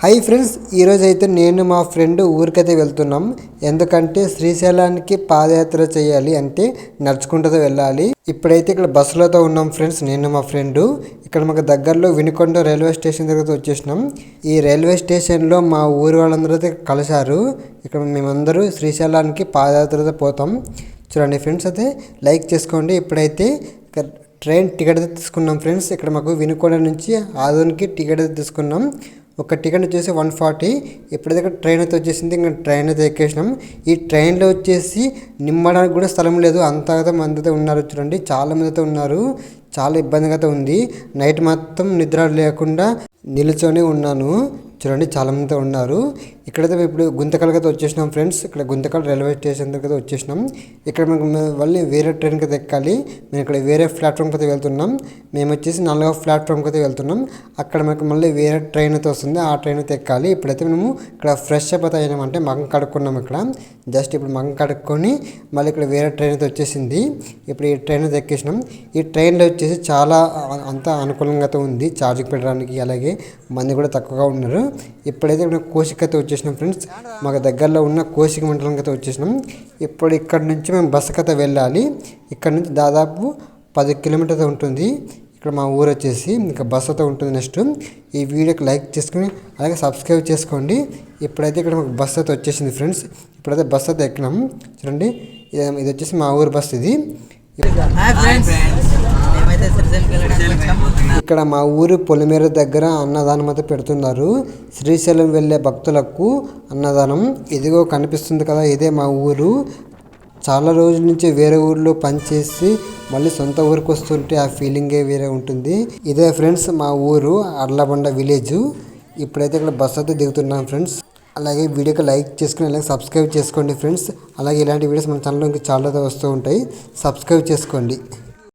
Hi friends, ఈరోజు అయితే నేను మా ఫ్రెండ్ ఊరికైతే వెళ్తున్నాం. ఎందుకంటే శ్రీశైలానికి పాదయాత్ర చేయాలి, అంటే నడుచుకుంటూ వెళ్ళాలి. ఇప్పుడైతే ఇక్కడ బస్సులతో ఉన్నాం ఫ్రెండ్స్, నేను మా ఫ్రెండ్. ఇక్కడ మాకు దగ్గరలో వినుకొండ రైల్వే స్టేషన్ దగ్గర వచ్చేసినాం. ఈ రైల్వే స్టేషన్లో మా ఊరి వాళ్ళందరూ అయితే కలిశారు. ఇక్కడ మేమందరూ శ్రీశైలానికి పాదయాత్రతో పోతాం. చూడండి ఫ్రెండ్స్, అయితే లైక్ చేసుకోండి. ఇప్పుడైతే ట్రైన్ టికెట్ అయితే తీసుకున్నాం ఫ్రెండ్స్. ఇక్కడ మాకు వినుకొండ నుంచి ఆదోనికి టికెట్ అయితే తీసుకున్నాం. ఒక టికెట్ వచ్చేసి 140. ఎప్పుడైతే ఇక్కడ ట్రైన్ అయితే వచ్చేసింది, ఇంకా ట్రైన్ అయితే ఎక్కేసినాం. ఈ ట్రైన్లో వచ్చేసి నిమ్మడానికి కూడా స్థలం లేదు, అంతగా మంది అయితే ఉన్నారు. చూడండి, చాలా మంది అయితే ఉన్నారు. చాలా ఇబ్బందిగా అయితే ఉంది. నైట్ మొత్తం నిద్ర లేకుండా నిల్చొని ఉన్నాను. చూడండి, చాలా మంది ఉన్నారు. ఇక్కడైతే మేము ఇప్పుడు గుంతకల్కి అయితే వచ్చేసినాం ఫ్రెండ్స్. ఇక్కడ గుంతకల్ రైల్వే స్టేషన్ దగ్గర అయితే వచ్చేసినాం. ఇక్కడ మేము మళ్ళీ వేరే ట్రైన్కి అయితే ఎక్కాలి. మేము ఇక్కడ వేరే ప్లాట్ఫామ్కి అయితే వెళ్తున్నాం. మేము వచ్చేసి 4వ ప్లాట్ఫామ్కి అయితే వెళ్తున్నాం. అక్కడ మనకు మళ్ళీ వేరే ట్రైన్ అయితే వస్తుంది, ఆ ట్రైన్ అయితే ఎక్కాలి. ఇప్పుడైతే మేము ఇక్కడ ఫ్రెష్ అప్ అయితే అయినామంటే మగం కడుక్కున్నాం. ఇక్కడ జస్ట్ ఇప్పుడు మగం కడుక్కొని మళ్ళీ ఇక్కడ వేరే ట్రైన్ అయితే వచ్చేసింది. ఇప్పుడు ఈ ట్రైన్ అయితే ఎక్కేసినాం. ఈ ట్రైన్లో వచ్చేసి చాలా అంతా అనుకూలంగా అయితే ఉంది ఛార్జింగ్ పెట్టడానికి, అలాగే మంది కూడా తక్కువగా ఉన్నారు. ఇప్పుడైతే మేము కోసిక అయితే వచ్చేసినాం ఫ్రెండ్స్. మాకు దగ్గరలో ఉన్న కోసిక మండలంకి అయితే వచ్చేసినాం. ఇప్పుడు ఇక్కడ నుంచి మేము బస్సుకి అయితే వెళ్ళాలి. ఇక్కడ నుంచి దాదాపు 10 కిలోమీటర్స్ ఉంటుంది. ఇక్కడ మా ఊరు వచ్చేసి ఇంకా బస్సు అయితే ఉంటుంది. నెక్స్ట్ ఈ వీడియోకి లైక్ చేసుకుని అలాగే సబ్స్క్రైబ్ చేసుకోండి. ఇప్పుడైతే ఇక్కడ మాకు బస్సు అయితే వచ్చేసింది ఫ్రెండ్స్. ఇప్పుడైతే బస్సు అయితే ఎక్కినాం. చూడండి, ఇది వచ్చేసి మా ఊరు బస్సు. ఇది ఇక్కడ మా ఊరు పొలిమేర దగ్గర అన్నదానం అయితే పెడుతున్నారు. శ్రీశైలం వెళ్ళే భక్తులకు అన్నదానం. ఇదిగో కనిపిస్తుంది కదా, ఇదే మా ఊరు. చాలా రోజుల నుంచి వేరే ఊర్లో పనిచేసి మళ్ళీ సొంత ఊరికి వస్తుంటే ఆ ఫీలింగే వేరే ఉంటుంది. ఇదే ఫ్రెండ్స్ మా ఊరు అర్లబండ విలేజ్. ఇప్పుడైతే ఇక్కడ బస్ అయితే దిగుతున్నాం ఫ్రెండ్స్. అలాగే వీడియోకి లైక్ చేసుకుని అలాగే సబ్స్క్రైబ్ చేసుకోండి ఫ్రెండ్స్. అలాగే ఇలాంటి వీడియోస్ మన ఛానల్లో ఇంకా చాలా వస్తూ ఉంటాయి. సబ్స్క్రైబ్ చేసుకోండి.